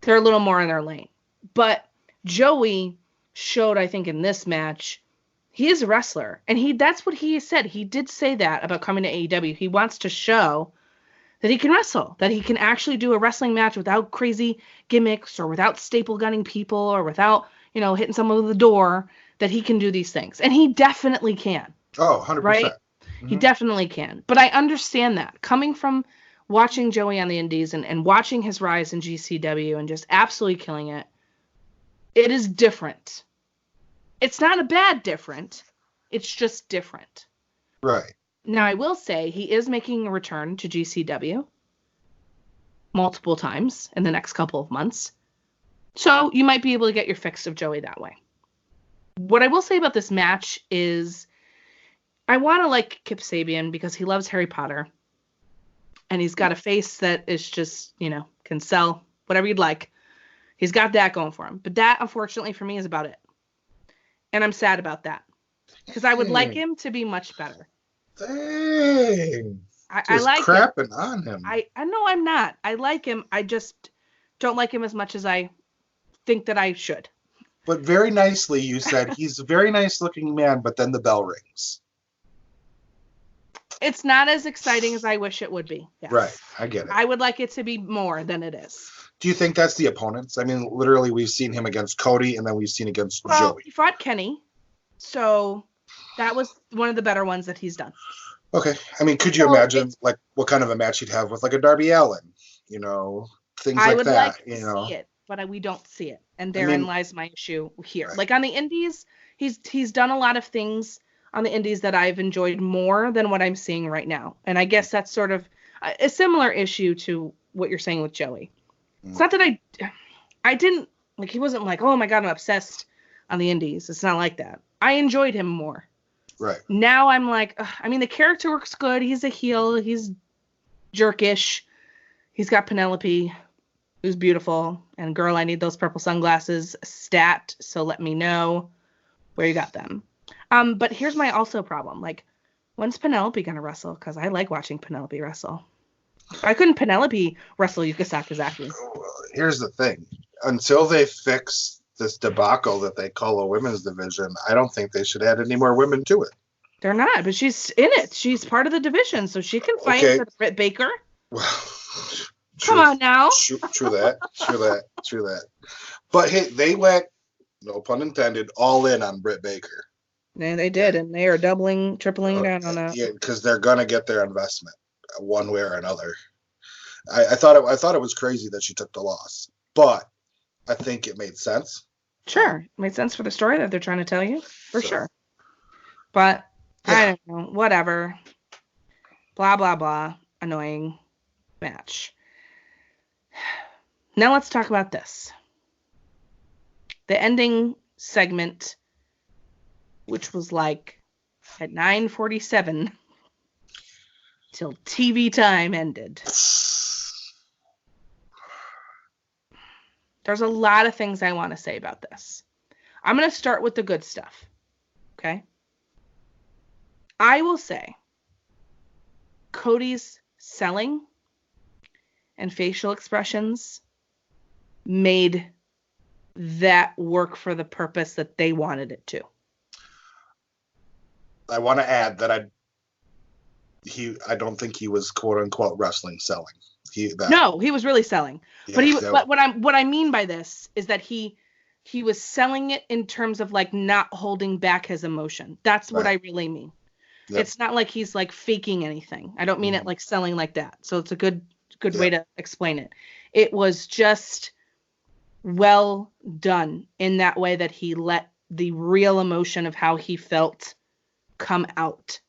They're a little more in their lane. But Joey showed, I think, in this match, he is a wrestler. And that's what he said. He did say that about coming to AEW. He wants to show that he can wrestle, that he can actually do a wrestling match without crazy gimmicks or without staple gunning people or without, hitting someone with the door, that he can do these things. And he definitely can. Oh, 100%. Right? Mm-hmm. He definitely can. But I understand that. Coming from watching Joey on the Indies and watching his rise in GCW and just absolutely killing it, it is different. It's not a bad different. It's just different. Right. Now, I will say he is making a return to GCW multiple times in the next couple of months. So you might be able to get your fix of Joey that way. What I will say about this match is I want to like Kip Sabian because he loves Harry Potter. And he's got a face that is just, can sell whatever you'd like. He's got that going for him. But that, unfortunately, for me, is about it. And I'm sad about that. Because I would like him to be much better. Dang. I like crapping him. On him. I know I'm not. I like him. I just don't like him as much as I think that I should. But very nicely, you said he's a very nice looking man, but then the bell rings. It's not as exciting as I wish it would be. Yes. Right. I get it. I would like it to be more than it is. Do you think that's the opponents? I mean, literally, we've seen him against Cody, and then we've seen against Joey. He fought Kenny, so that was one of the better ones that he's done. Okay. I mean, could you imagine, like, what kind of a match he'd have with, like, a Darby Allin? Things like that. I would like to see it, but we don't see it. And therein lies my issue here. Right. Like, on the Indies, he's done a lot of things on the Indies that I've enjoyed more than what I'm seeing right now. And I guess that's sort of a similar issue to what you're saying with Joey. It's not that I didn't, like, he wasn't like, oh my God, I'm obsessed on the Indies. It's not like that. I enjoyed him more. Right. Now I'm like, the character works good. He's a heel. He's jerkish. He's got Penelope, who's beautiful. And girl, I need those purple sunglasses stat. So let me know where you got them. But here's my also problem. Like, when's Penelope going to wrestle? Because I like watching Penelope wrestle. Why couldn't Penelope wrestle Yuka Sakazaki? Here's the thing. Until they fix this debacle that they call a women's division, I don't think they should add any more women to it. They're not, but she's in it. She's part of the division, so she can fight with Britt Baker. Well, come on now. True that. But hey, they went, no pun intended, all in on Britt Baker. Yeah, they did, and they are doubling, tripling down on that. Yeah, because they're gonna get their investment one way or another. I thought it was crazy that she took the loss, but I think it made sense. Sure, it made sense for the story that they're trying to tell you, for sure. But yeah. I don't know, whatever. Blah blah blah. Annoying match. Now let's talk about this. The ending segment, which was like at 9:47 till TV time ended. There's a lot of things I want to say about this. I'm going to start with the good stuff. Okay? I will say Cody's selling and facial expressions made that work for the purpose that they wanted it to. I want to add that I don't think he was quote unquote wrestling selling. No, he was really selling. Yeah, but what I mean by this is that he was selling it in terms of like not holding back his emotion. That's what I really mean. Yep. It's not like he's like faking anything. I don't mean it like selling like that. So it's a good way to explain it. It was just well done in that way that he let the real emotion of how he felt come out.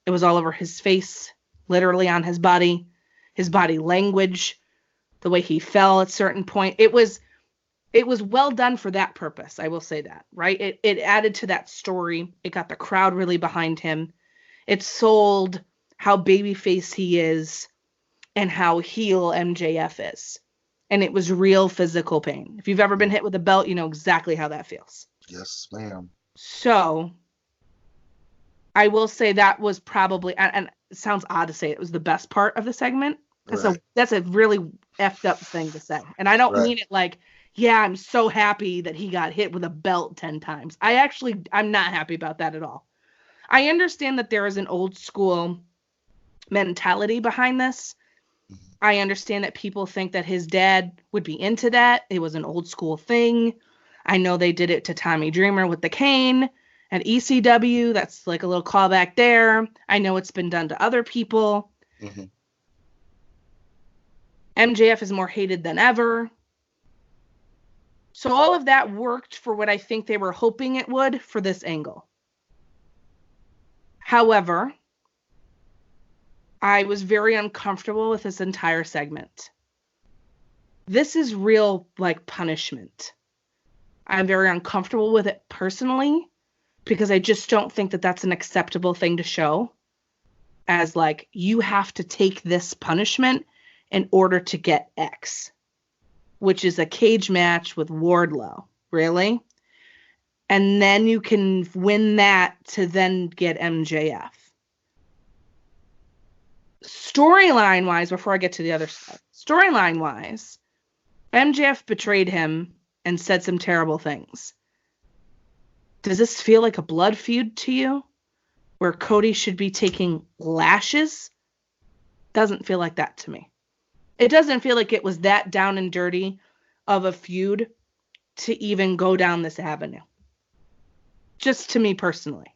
It was all over his face, literally on his body language, the way he fell at certain point. It was well done for that purpose. I will say that, right? It added to that story. It got the crowd really behind him. It sold how babyface he is and how heel MJF is. And it was real physical pain. If you've ever been hit with a belt, you know exactly how that feels. Yes, ma'am. So I will say that was probably, and it sounds odd to say it was the best part of the segment. That's a really effed up thing to say. And I don't mean it like, yeah, I'm so happy that he got hit with a belt 10 times. I'm not happy about that at all. I understand that there is an old school mentality behind this. I understand that people think that his dad would be into that. It was an old school thing. I know they did it to Tommy Dreamer with the cane at ECW. That's like a little callback there. I know it's been done to other people. Mm-hmm. MJF is more hated than ever. So all of that worked for what I think they were hoping it would for this angle. However, I was very uncomfortable with this entire segment. This is real, like, punishment. I'm very uncomfortable with it personally because I just don't think that that's an acceptable thing to show as, like, you have to take this punishment in order to get X, which is a cage match with Wardlow. Really? And then you can win that to then get MJF. Storyline-wise, before I get to the other stuff, storyline-wise, MJF betrayed him and said some terrible things. Does this feel like a blood feud to you? Where Cody should be taking lashes? Doesn't feel like that to me. It doesn't feel like it was that down and dirty of a feud to even go down this avenue. Just to me personally.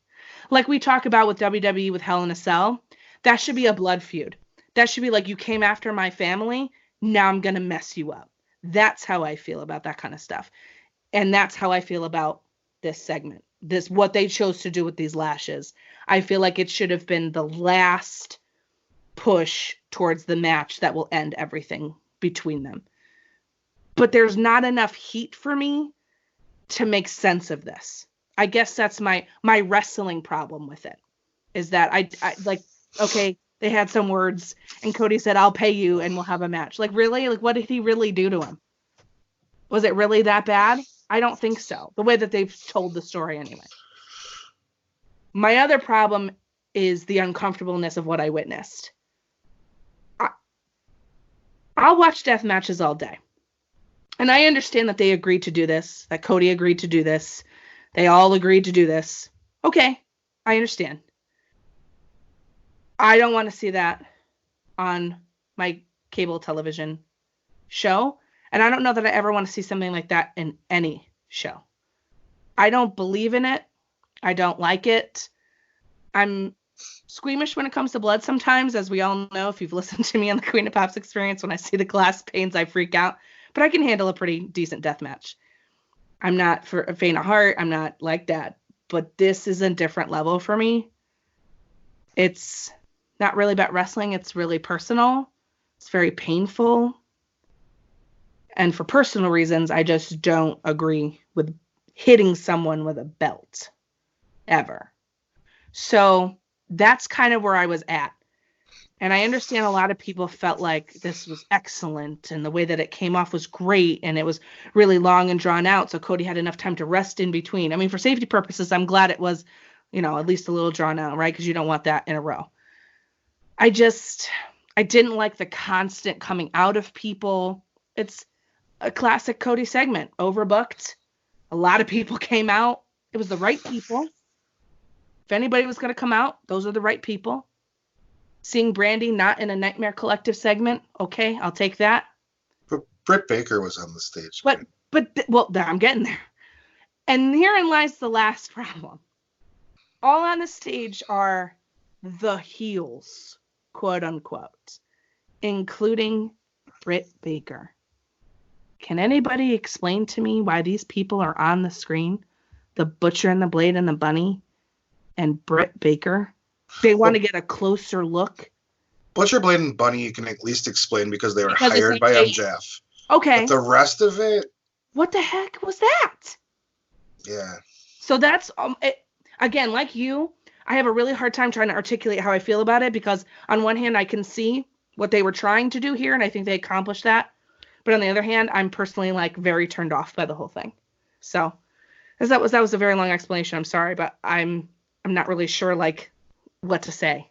Like we talk about with WWE with Hell in a Cell, that should be a blood feud. That should be like, you came after my family, now I'm going to mess you up. That's how I feel about that kind of stuff. And that's how I feel about this segment. What they chose to do with these lashes. I feel like it should have been the last push towards the match that will end everything between them. But there's not enough heat for me to make sense of this. I guess that's my wrestling problem with it. Is that I like, okay, they had some words and Cody said, I'll pay you and we'll have a match. Like, really? Like, what did he really do to him? Was it really that bad? I don't think so. The way that they've told the story anyway. My other problem is the uncomfortableness of what I witnessed. I'll watch death matches all day. And I understand that they agreed to do this, that Cody agreed to do this. They all agreed to do this. Okay, I understand. I don't want to see that on my cable television show. And I don't know that I ever want to see something like that in any show. I don't believe in it. I don't like it. I'm squeamish when it comes to blood sometimes, as we all know, if you've listened to me on the Queen of Pops experience. When I see the glass panes, I freak out. But I can handle a pretty decent death match. I'm not for a faint of heart. I'm not like that. But this is a different level for me. It's not really about wrestling. It's really personal. It's very painful. And for personal reasons, I just don't agree with hitting someone with a belt ever. So that's kind of where I was at. And I understand a lot of people felt like this was excellent and the way that it came off was great and it was really long and drawn out. So Cody had enough time to rest in between. I mean, for safety purposes, I'm glad it was, at least a little drawn out, right? Because you don't want that in a row. I didn't like the constant coming out of people. It's a classic Cody segment, overbooked. A lot of people came out. It was the right people. If anybody was going to come out, those are the right people. Seeing Brandy not in a Nightmare Collective segment, okay, I'll take that. But Britt Baker was on the stage. But I'm getting there. And herein lies the last problem. All on the stage are the heels, quote unquote, including Britt Baker. Can anybody explain to me why these people are on the screen? The Butcher and the Blade and the Bunny and Britt Baker. They want to get a closer look. Butcher, Blade, and Bunny you can at least explain because they were hired by MJF. Okay. But the rest of it... What the heck was that? Yeah. So that's... again, like you, I have a really hard time trying to articulate how I feel about it because on one hand, I can see what they were trying to do here, and I think they accomplished that. But on the other hand, I'm personally very turned off by the whole thing. So that was a very long explanation. I'm sorry, but I'm not really sure what to say.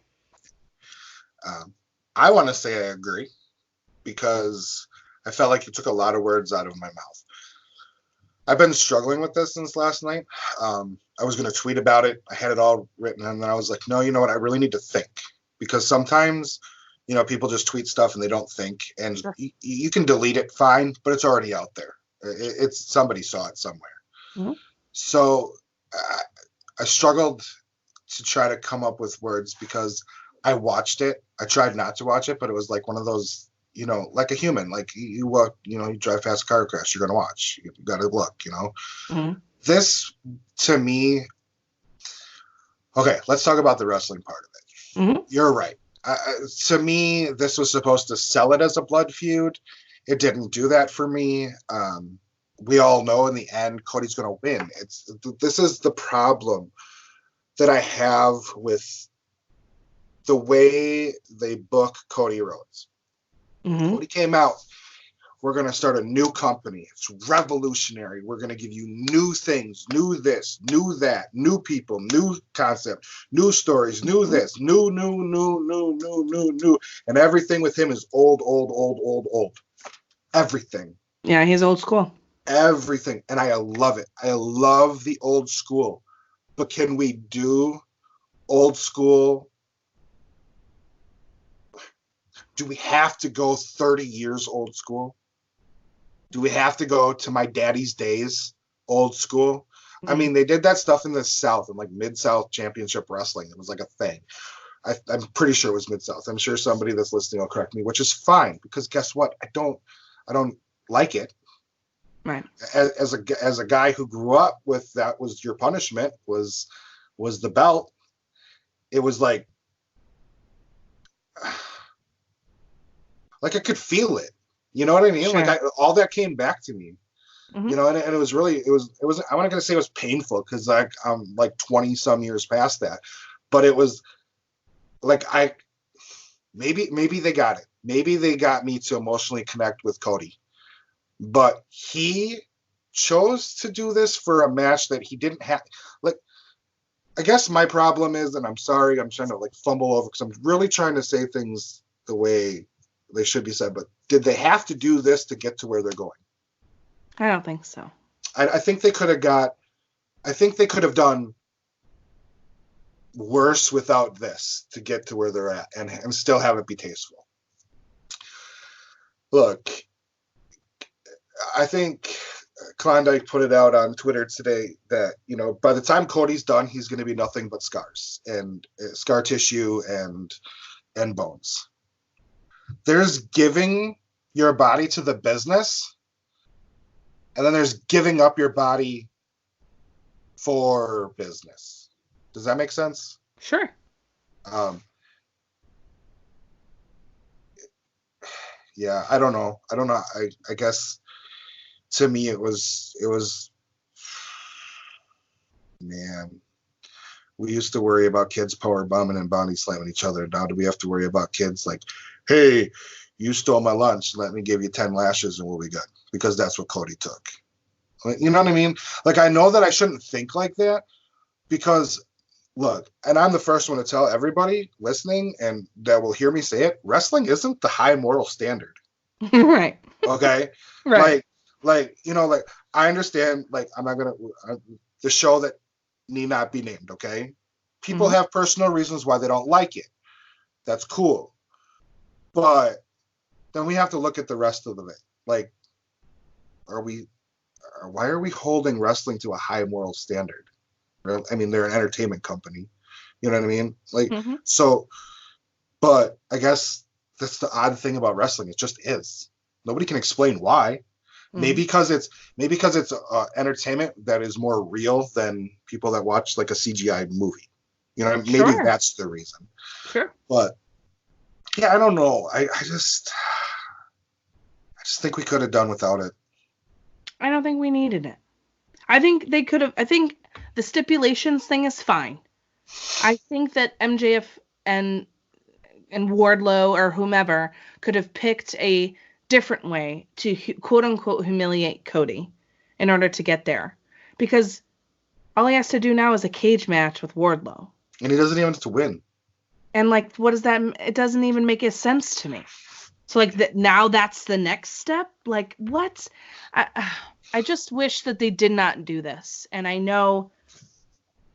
I want to say I agree because I felt like you took a lot of words out of my mouth. I've been struggling with this since last night. I was going to tweet about it. I had it all written, and then I was like, no, you know what? I really need to think because sometimes, people just tweet stuff and they don't think, and sure. You can delete it, fine, but it's already out there. It's somebody saw it somewhere. Mm-hmm. So I struggled to try to come up with words because I watched it. I tried not to watch it, but it was like one of those, like a human, like you drive past a car crash, you're going to watch, you got to look, Mm-hmm. This to me, okay, let's talk about the wrestling part of it. Mm-hmm. You're right. To me, this was supposed to sell it as a blood feud. It didn't do that for me. We all know in the end, Cody's going to win. This is the problem that I have with the way they book Cody Rhodes. Mm-hmm. Cody came out. We're going to start a new company. It's revolutionary. We're going to give you new things, new this, new that, new people, new concept, new stories, new this, new. And everything with him is old. Everything. Yeah, he's old school. Everything. And I love it. I love the old school. But can we do old school? Do we have to go 30 years old school? Do we have to go to my daddy's days old school? Mm-hmm. I mean, they did that stuff in the South, in Mid-South Championship Wrestling. It was like a thing. I'm pretty sure it was Mid-South. I'm sure somebody that's listening will correct me, which is fine because guess what? I don't like it. Right. As a guy who grew up with that was your punishment was the belt. It was like I could feel it. You know what I mean? Sure. All that came back to me. Mm-hmm. And it was really it was I'm not gonna say it was painful because I'm 20 some years past that, but it was maybe they got it. Maybe they got me to emotionally connect with Cody. But he chose to do this for a match that he didn't have. I guess my problem is, and I'm sorry, I'm trying to fumble over because I'm really trying to say things the way they should be said. But did they have to do this to get to where they're going? I don't think so. I think they could have done worse without this to get to where they're at and still have it be tasteful. Look, I think Klondike put it out on Twitter today that, by the time Cody's done, he's going to be nothing but scars and scar tissue and bones. There's giving your body to the business, and then there's giving up your body for business. Does that make sense? Sure. Yeah, I don't know. I guess to me it was man. We used to worry about kids power bombing and body slamming each other. Now do we have to worry about kids like, hey, you stole my lunch, let me give you 10 lashes and we'll be good? Because that's what Cody took. You know what I mean? Like, I know that I shouldn't think like that because, look, and I'm the first one to tell everybody listening and that will hear me say it, wrestling isn't the high moral standard. Right. Okay? Right. Like, I understand, like, I'm not going to, the show that need not be named, okay? People have personal reasons why they don't like it. That's cool. But then we have to look at the rest of it. Like, why are we holding wrestling to a high moral standard? I mean, they're an entertainment company. You know what I mean? Like, so, but I guess that's the odd thing about wrestling. It just is. Nobody can explain why. Maybe because it's entertainment that is more real than people that watch like a CGI movie. Maybe that's the reason. Sure. But yeah, I don't know. I just think we could have done without it. I don't think we needed it. I think they could have. I think the stipulations thing is fine. I think that MJF and Wardlow or whomever could have picked a different way to quote unquote humiliate Cody in order to get there, because all he has to do now is a cage match with Wardlow, and he doesn't even have to win. And like, what does that? It doesn't even make a sense to me. So like now that's the next step. Like what? I just wish that they did not do this. And I know,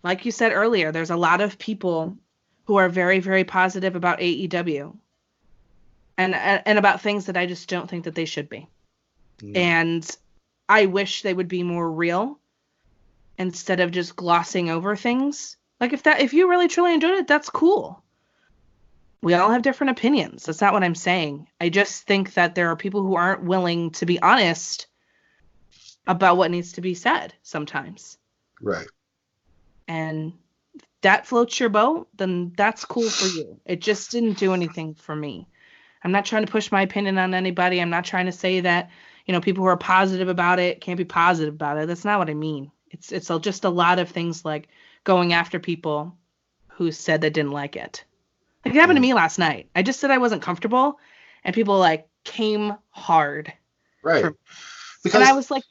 like you said earlier, there's a lot of people who are very, very positive about AEW and about things that I just don't think that they should be. And I wish they would be more real instead of just glossing over things. Like if you really truly enjoyed it, that's cool. We all have different opinions. That's not what I'm saying. I just think that there are people who aren't willing to be honest about what needs to be said sometimes. Right. And that floats your boat, then that's cool for you. It just didn't do anything for me. I'm not trying to push my opinion on anybody. I'm not trying to say that, people who are positive about it can't be positive about it. That's not what I mean. It's just a lot of things like going after people who said they didn't like it. Like it happened to me last night. I just said I wasn't comfortable, and people like came hard. Right. And I was like,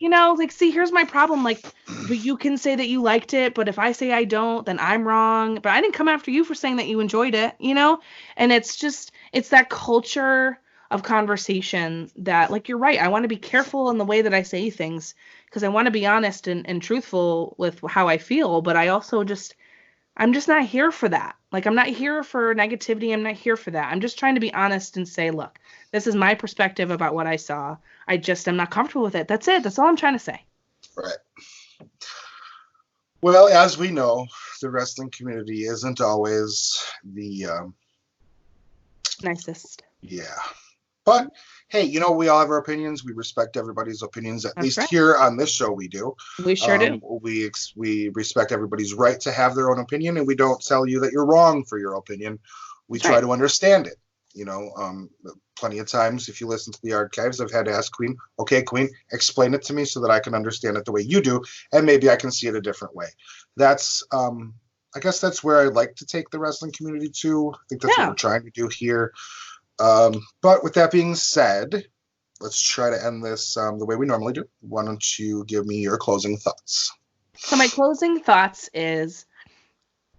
see, here's my problem. Like, but you can say that you liked it, but if I say I don't, then I'm wrong. But I didn't come after you for saying that you enjoyed it, And it's that culture of conversation that, like, you're right. I want to be careful in the way that I say things because I want to be honest and truthful with how I feel. But I also I'm just not here for that. Like, I'm not here for negativity. I'm not here for that. I'm just trying to be honest and say, look, this is my perspective about what I saw. I just am not comfortable with it. That's it. That's all I'm trying to say. Right. Well, as we know, the wrestling community isn't always the nicest. Yeah. But hey, we all have our opinions. We respect everybody's opinions. At least right. Here on this show, we do. We sure do. We respect everybody's right to have their own opinion, and we don't tell you that you're wrong for your opinion. We try to understand it. Plenty of times, if you listen to the archives, I've had to ask Queen, okay, Queen, explain it to me so that I can understand it the way you do, and maybe I can see it a different way. That's, I guess that's where I like to take the wrestling community to. I think that's what we're trying to do here. But with that being said, let's try to end this the way we normally do. Why don't you give me your closing thoughts? So my closing thoughts is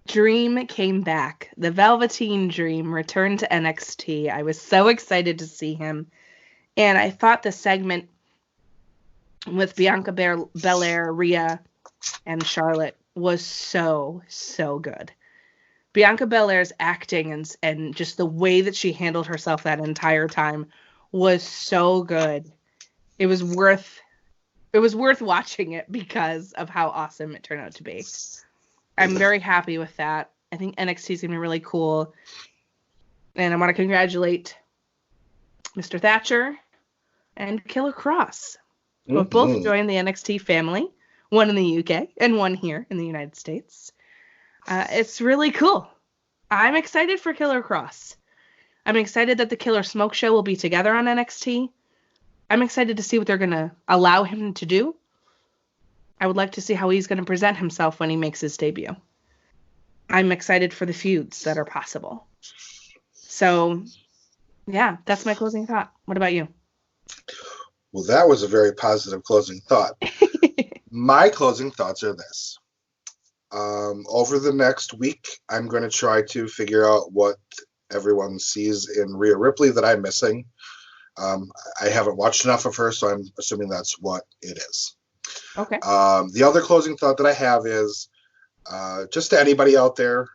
Dream came back. The Velveteen Dream returned to NXT. I was so excited to see him. And I thought the segment with Bianca Belair, Rhea, and Charlotte was so, so good. Bianca Belair's acting and just the way that she handled herself that entire time was so good. It was worth watching it because of how awesome it turned out to be. I'm very happy with that. I think NXT is going to be really cool. And I want to congratulate Mr. Thatcher and Killer Cross, who have both joined the NXT family, one in the UK and one here in the United States. It's really cool. I'm excited for Killer Cross. I'm excited that the Killer Smoke Show will be together on NXT. I'm excited to see what they're going to allow him to do. I would like to see how he's going to present himself when he makes his debut. I'm excited for the feuds that are possible. So, yeah, that's my closing thought. What about you? Well, that was a very positive closing thought. My closing thoughts are this. Over the next week, I'm going to try to figure out what everyone sees in Rhea Ripley that I'm missing. I haven't watched enough of her, so I'm assuming that's what it is. Okay. The other closing thought that I have is just to anybody out there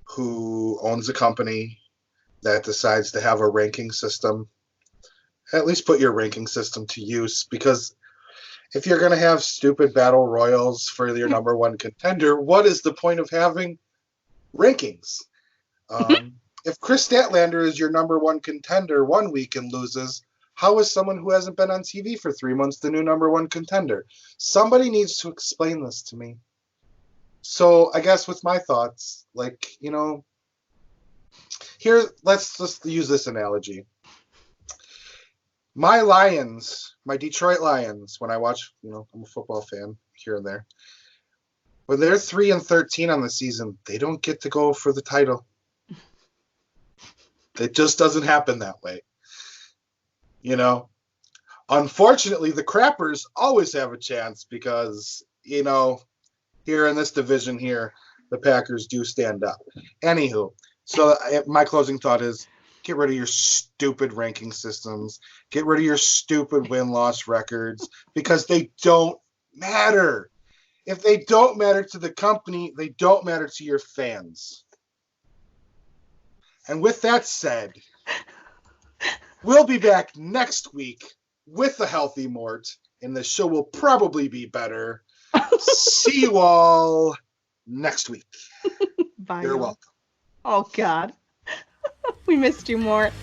who owns a company that decides to have a ranking system, at least put your ranking system to use, because if you're going to have stupid battle royals for your number one contender, what is the point of having rankings? If Chris Statlander is your number one contender one week and loses, how is someone who hasn't been on TV for 3 months the new number one contender? Somebody needs to explain this to me. So I guess with my thoughts, here, let's just use this analogy. My Lions, my Detroit Lions, when I watch, I'm a football fan here and there. When they're 3-13 on the season, they don't get to go for the title. It just doesn't happen that way. Unfortunately, the Crappers always have a chance because, here in this division here, the Packers do stand up. Anywho, so my closing thought is get rid of your stupid ranking systems. Get rid of your stupid win-loss records because they don't matter. If they don't matter to the company, they don't matter to your fans. And with that said, we'll be back next week with the healthy Mort, and the show will probably be better. See you all next week. Bye. You're welcome. Oh, God. We missed you, Mort.